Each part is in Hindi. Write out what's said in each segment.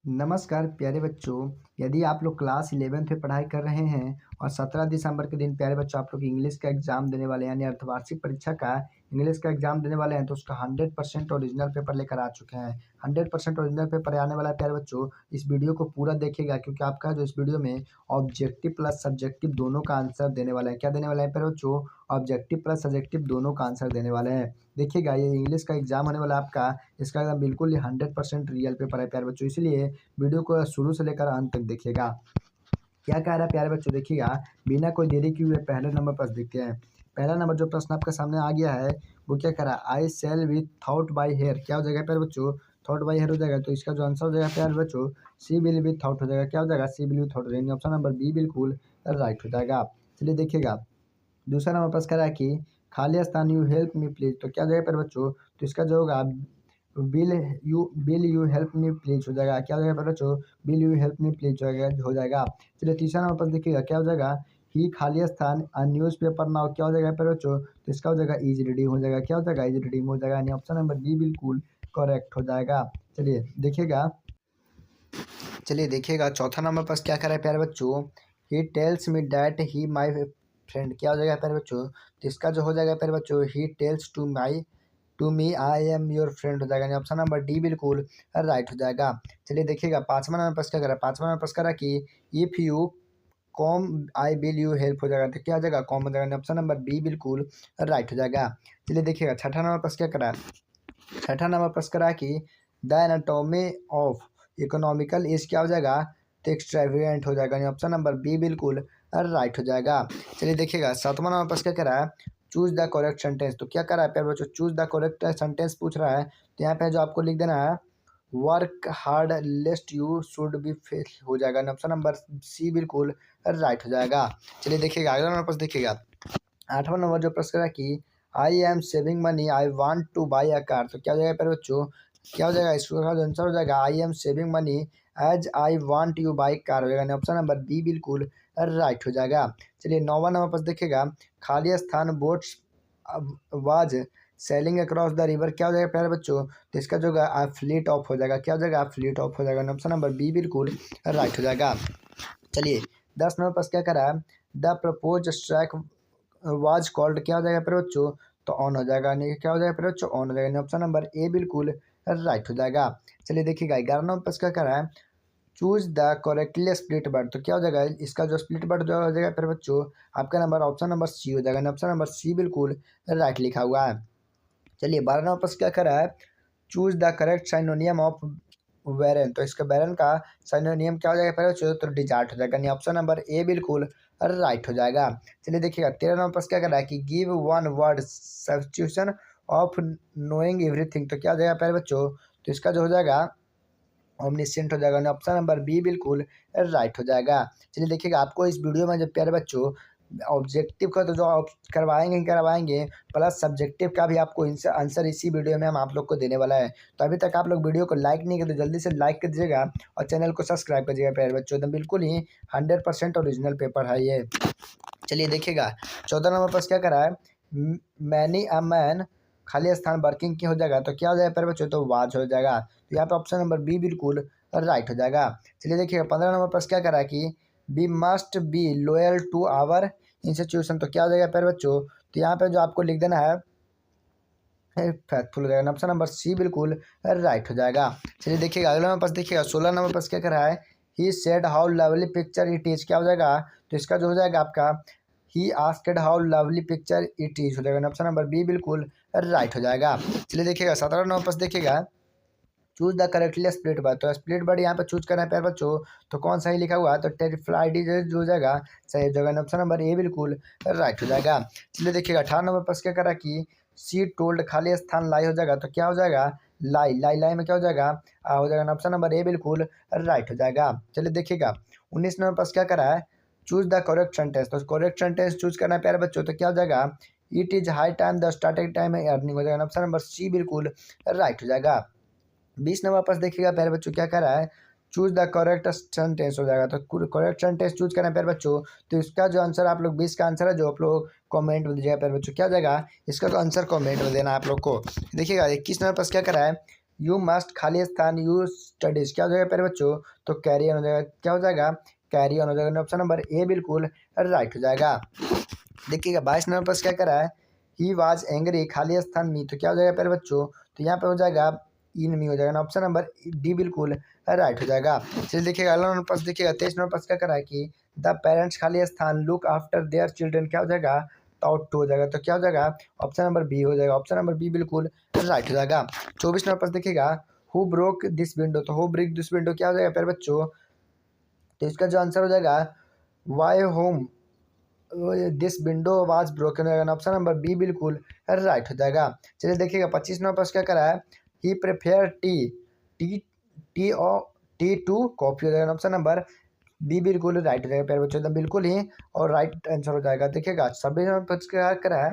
नमस्कार प्यारे बच्चों। यदि आप लोग क्लास 11th में पढ़ाई कर रहे हैं और 17 दिसंबर के दिन प्यारे बच्चों आप लोग इंग्लिश का एग्जाम देने वाले हैं, यानी अर्धवार्षिक परीक्षा का इंग्लिश का एग्जाम देने वाले हैं, तो उसका 100% ओरिजिनल पेपर लेकर आ चुके हैं। 100% ओरिजिनल पेपर आने वाला है प्यारे बच्चों। इस वीडियो को पूरा देखिएगा क्योंकि आपका जो इस वीडियो में ऑब्जेक्टिव प्लस सब्जेक्टिव दोनों का आंसर देने वाला है। क्या देने वाला है प्यारे बच्चों? ऑब्जेक्टिव प्लस सब्जेक्टिव दोनों का आंसर देने वाले हैं। देखिएगा, ये इंग्लिश का एग्जाम होने वाला है आपका। इसका एकदम बिल्कुल ही 100% रियल पेपर है प्यारे बच्चों, इसलिए वीडियो को शुरू से लेकर अंत तक देखिएगा। क्या कह रहा है प्यारे बच्चों? देखिएगा, बिना कोई देरी किए हुए पहले नंबर पर देखते हैं। पहला नंबर जो प्रश्न आपके सामने आ गया है वो क्या कह रहा है? I sell with thought by hair. क्या हो जाएगा प्यारे बच्चों? थॉट बाई हेयर हो जाएगा, तो इसका जो आंसर हो जाएगा प्यारे बच्चों सी विल विथ थॉट हो जाएगा। क्या हो जाएगा? सी विल विथ थॉट, यानी ऑप्शन नंबर बी बिल्कुल राइट हो जाएगा। चलिए देखिएगा, दूसरा नंबर प्रश्न कह रहा है कि खाली स्थान यू हेल्प मी प्लीज, तो क्या हो जाएगा प्यारे बच्चों? तो इसका जो होगा bill you help me please हो जाएगा। क्या हो जाएगा प्यारे बच्चों? Bill you help me please हो जाएगा। चलिए तीसरा नंबर प्रश्न देखिएगा, क्या हो जाएगा? ही खाली स्थान अ न्यूज़ पेपर नाउ, क्या हो जाएगा प्यारे बच्चों? तो इसका हो जाएगा इज रीडिंग हो जाएगा। क्या हो जाएगा? इज रीडिंग हो जाएगा, यानी ऑप्शन नंबर बी बिल्कुल करेक्ट हो जाएगा। चलिए देखिएगा, चौथा नंबर पर क्या कर रहा है प्यारे बच्चों? He tells me that he my friend. क्या हो जाएगा प्यारे बच्चों? तो इसका जो हो जाएगा प्यारे बच्चों, he tells to me I am your friend हो जाएगा, यानी ऑप्शन नंबर डी बिल्कुल राइट हो जाएगा। चलिए देखिएगा, पांचवा नंबर पर क्या कर रहा है? पांचवा नंबर पर कह रहा है कि if you com I bill you help हो जाएगा, तो क्या हो जाएगा? कॉम हो जाएगा, ऑप्शन नंबर बी बिल्कुल राइट हो जाएगा। चलिए देखिएगा, छठा नंबर पर क्या कर रहा है? छठा नंबर प्रश्न करा कि the anatomy of economical is, क्या हो जाएगा? तो एक्सट्रावेगेंट हो जाएगा, यानी ऑप्शन नंबर बी बिल्कुल राइट हो जाएगा। चलिए देखिएगा, सातवां नंबर प्रश्न क्या करा है? चूज द करेक्ट सेंटेंस, तो क्या करा है प्यारे बच्चों? चूज द करेक्ट सेंटेंस पूछ रहा है, तो यहाँ पे जो आपको लिख देना है work hard लेस्ट you should be fail हो जाएगा, ऑप्शन नंबर सी बिल्कुल राइट हो जाएगा। चलिए देखिएगा, अगला नंबर प्रश्न देखिएगा, आठवां नंबर जो प्रश्न करा कि आई am saving money I want two by a car, तो क्या हो जाएगा प्यारे बच्चों? क्या हो जाएगा? इसका जो आंसर हो जाएगा I am saving money as I want you buy car हो जाएगा, ऑप्शन नंबर बी बिल्कुल राइट हो जाएगा। चलिए नौवां नंबर पर देखिएगा, खाली स्थान boats was sailing across the river, क्या हो जाएगा प्यारे बच्चों? तो इसका जो होगा फ्लीट ऑफ हो जाएगा। क्या हो जाएगा? फ्लीट ऑफ हो जाएगा, ऑप्शन नंबर बी बिल्कुल राइट हो जाएगा। चलिए 10 नंबर पर क्या करा है? The propose strike was called, क्या हो जाएगा प्यारे बच्चों? तो ऑन हो जाएगा, नहीं क्या हो जाएगा प्यारे बच्चों? ऑन हो जाएगा, ऑप्शन नंबर ए बिल्कुल राइट हो जाएगा। चलिए देखिएगा, 11 नंबर पर क्या करा है? Choose the correctly split word, तो क्या हो जाएगा? इसका जो स्प्लिट वर्ड जो हो जाएगा प्यारे बच्चों आपका नंबर ऑप्शन नंबर सी हो जाएगा, ऑप्शन नंबर सी बिल्कुल राइट लिखा हुआ है। चलिए 12 नंबर पर क्या करा है? Choose the correct synonym of Warren, तो इसका वेरन का साइनोनियम क्या हो जाएगा पहले? तो डिजार्ट हो जाएगा, यानी ऑप्शन नंबर ए बिल्कुल राइट हो जाएगा। चलिए देखिएगा, 13 नंबर पर क्या कर रहा है कि give one word substitution of knowing everything, तो क्या हो जाएगा पहले बच्चों? तो इसका जो हो जाएगा ओमनिसेंट हो जाएगा, ऑप्शन नंबर बी बिल्कुल राइट हो जाएगा। चलिए देखिएगा, आपको इस वीडियो में जो प्यारे बच्चों ऑब्जेक्टिव का तो जो करवाएंगे ही करवाएंगे, प्लस सब्जेक्टिव का भी आपको आंसर इसी वीडियो में हम आप लोग को देने वाला है। तो अभी तक आप लोग वीडियो को लाइक नहीं किए तो जल्दी से लाइक कर दीजिएगा और चैनल को सब्सक्राइब कर दीजिएगा प्यारे बच्चों, एकदम बिल्कुल ही 100% ओरिजिनल पेपर है ये। चलिए देखिएगा, 14 नंबर पर क्या करा है? मैनी अ मैन खाली स्थान वर्किंग की हो जाएगा, तो क्या हो जाएगा प्यारे बच्चों? तो वाच हो जाएगा, तो यहाँ पे ऑप्शन नंबर बी बिल्कुल राइट हो जाएगा। चलिए देखिएगा, 15 नंबर पर क्या करा है कि we must be loyal to our institution, तो क्या हो जाएगा प्यारे बच्चों? तो यहाँ पे जो आपको लिख देना है फैक्टफुल हो जाएगा, ऑप्शन नंबर सी बिल्कुल राइट हो जाएगा। चलिए देखिएगा, अगला नंबर पर देखिएगा, 16 नंबर पर क्या करा है? He said how lovely picture it is, क्या हो जाएगा? तो इसका जो हो जाएगा आपका he asked how lovely picture it is हो जाएगा, ऑप्शन नंबर बी बिल्कुल राइट हो जाएगा। चलिए देखिएगा, 17 नंबर पर देखिएगा, choose the correctly split word, तो स्प्लिट वर्ड यहाँ पे चूज करना है प्यारे बच्चों, तो कौन सही लिखा हुआ है? तो टेरिफ्लाइड जो हो जाएगा सही हो जाएगा, ऑप्शन नंबर ए बिल्कुल राइट हो जाएगा। चलिए देखिएगा, 18 नंबर पर क्या करा कि सी टोल्ड खाली स्थान लाई हो जाएगा, तो क्या हो जाएगा? लाई लाई लाई में क्या हो जाएगा? आ हो जाएगा, ऑप्शन नंबर ए बिल्कुल राइट हो जाएगा। चलिए देखिएगा, 19 नंबर पर क्या करा है? चूज द करेक्ट सेंटेंस, तो करेक्ट सेंटेंस चूज करना है प्यारे बच्चों, तो क्या हो जाएगा? It is high time the starting time earning हो जाएगा, ऑप्शन नंबर सी बिल्कुल राइट हो जाएगा। 20 नंबर पर देखिएगा प्यारे बच्चों, क्या कर रहा है? चूज द करेक्ट सेंटेंस हो जाएगा, तो करेक्ट सेंटेंस चूज करना है प्यारे बच्चों, तो इसका जो आंसर आप लोग 20 का आंसर है जो आप लोग कमेंट में दीजिएगा प्यारे बच्चों, क्या हो जाएगा? इसका तो आंसर कमेंट में देना है आप लोग को। देखिएगा 21 नंबर पर क्या कर रहा है? यू मस्ट खाली स्थान यू स्टडीज क्या हो जाएगा प्यारे बच्चों, तो कैरी ऑन हो जाएगा। क्या हो जाएगा, कैरी ऑन हो जाएगा। ऑप्शन नंबर ए बिल्कुल राइट हो जाएगा। देखिएगा 22 नंबर पर क्या करा है, ही वाज एंग्री खाली स्थान मी, तो क्या हो जाएगा प्यारे बच्चों, तो यहाँ पे हो जाएगा इन मी हो जाएगा। ऑप्शन नंबर डी बिल्कुल राइट हो जाएगा। चलिए देखिएगा अगला नंबर पर देखिएगा 23 नंबर पर क्या करा है कि द पेरेंट्स खाली स्थान लुक आफ्टर देयर चिल्ड्रन क्या हो जाएगा, टाउट टू हो जाएगा। तो क्या हो जाएगा, ऑप्शन नंबर बी हो जाएगा। ऑप्शन नंबर बी बिल्कुल राइट हो जाएगा। 24 नंबर पर देखिएगा हु ब्रोक दिस विंडो, तो हु ब्रेक दिस विंडो क्या हो जाएगा प्यारे बच्चों, तो इसका जो आंसर हो जाएगा by whom this window was broken हो जाएगा। ऑप्शन नंबर बी बिल्कुल राइट हो जाएगा। चलिए देखिएगा 25 नंबर पर क्या करा है, ही प्रेफेयर टी टी टी और टी टू कॉफी हो जाएगा। ऑप्शन नंबर बी बिल्कुल राइट हो जाएगा प्यारे बच्चों, एकदम बिल्कुल ही और राइट आंसर हो जाएगा। देखिएगा 26 नंबर पर क्या करा है,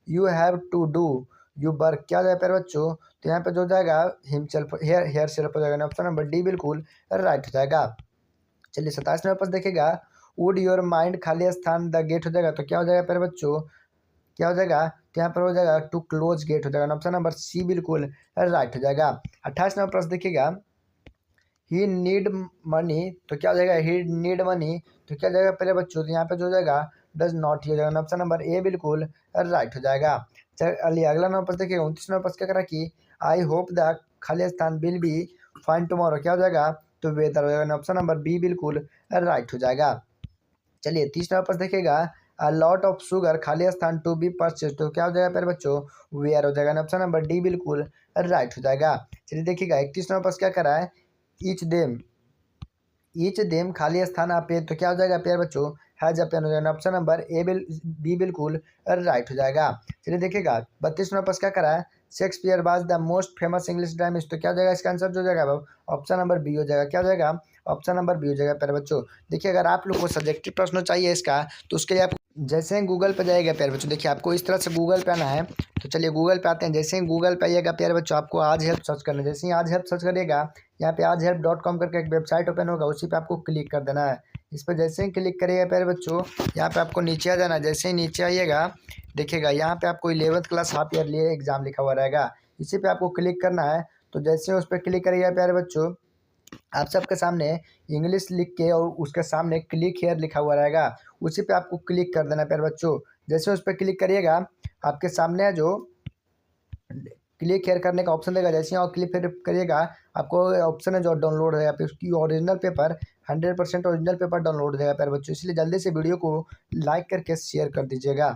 you have to do you work क्या हो जाएगा प्यारे बच्चों, तो यहाँ पे जो हो जाएगा हिमसेल्फ हेयर सेल्फ हो जाएगा। ऑप्शन नंबर डी बिल्कुल राइट हो जाएगा। चलिए 27 नंबर पर देखिएगा वुड योर माइंड खाली स्थान द गेट हो जाएगा। तो क्या हो जाएगा प्यारे बच्चों, क्या हो जाएगा, तो यहाँ पर हो जाएगा टू क्लोज गेट हो जाएगा। ऑप्शन नंबर सी बिल्कुल राइट हो जाएगा। 28 नंबर पर देखिएगा ही नीड मनी, तो क्या हो जाएगा, ही नीड मनी, तो क्या हो जाएगा पहले बच्चों, तो यहाँ पे जो हो जाएगा डज नॉट ही हो जाएगा। ऑप्शन नंबर ए बिल्कुल राइट हो जाएगा। चलिए अगला नंबर पर देखिएगा 29 नंबर पर क्या करा कि आई होप द खाली स्थान विल बी फाइन टुमारो क्या हो जाएगा, तो वेदर हो जाएगा। ऑप्शन नंबर बी बिल्कुल राइट हो जाएगा। चलिए 30 नंबर पर देखिएगा अ लॉट ऑफ शुगर खाली स्थान टू बी परचेज, तो क्या हो जाएगा प्यारे बच्चों, वेयर हो जाएगा। ऑप्शन नंबर डी बिल्कुल राइट हो जाएगा। चलिए देखिएगा 31 नंबर पर क्या करा है, ईच देम खाली स्थान आप पे, तो क्या हो जाएगा प्यारे बच्चों, हैज अ पेन हो जाएगा। ऑप्शन नंबर बी बिल्कुल राइट हो जाएगा। चलिए देखिएगा 32 नंबर पर क्या करा है, Shakespeare was the most famous English ड्रामिस्ट, तो क्या हो जाएगा इसका आंसर जो हो जाएगा ऑप्शन नंबर बी हो जाएगा। क्या हो जाएगा, ऑप्शन नंबर बी हो जाएगा प्यारे बच्चों। देखिए अगर आप लोग को सब्जेक्टिव प्रश्न चाहिए इसका, तो उसके लिए आप जैसे ही गूगल पे जाइएगा प्यारे बच्चों, देखिए आपको इस तरह से गूगल पे आना है। तो चलिए गूगल पे आते हैं, जैसे ही गूगल पे आइएगा प्यारे बच्चों आपको आज हेल्प सर्च करना है। जैसे ही आज हेल्प सर्च करिएगा यहाँ पे आज हेल्प .com करके एक वेबसाइट ओपन होगा, उसी पे आपको क्लिक कर देना है। इस पर जैसे ही क्लिक करिएगा प्यारे बच्चों यहाँ पे आपको नीचे आ जाना है। जैसे ही नीचे आइएगा देखिएगा यहाँ पे आपको 11th class half yearly exam लिखा हुआ रहेगा, इसी पे आपको क्लिक करना है। तो जैसे ही उस पर क्लिक करिएगा प्यारे बच्चों आप सबके सामने इंग्लिश लिख के और उसके सामने क्लिक हेयर लिखा हुआ रहेगा, उसी पे आपको क्लिक कर देना है प्यारे बच्चों। जैसे उस पर क्लिक करिएगा आपके सामने जो क्लिक हेयर करने का ऑप्शन देगा, जैसे ही आप क्लिक करिएगा आपको ऑप्शन है जो डाउनलोड है, आपकी उसकी original paper 100% original paper download हो जाएगा प्यारे बच्चों। इसलिए जल्दी से वीडियो को लाइक करके शेयर कर दीजिएगा।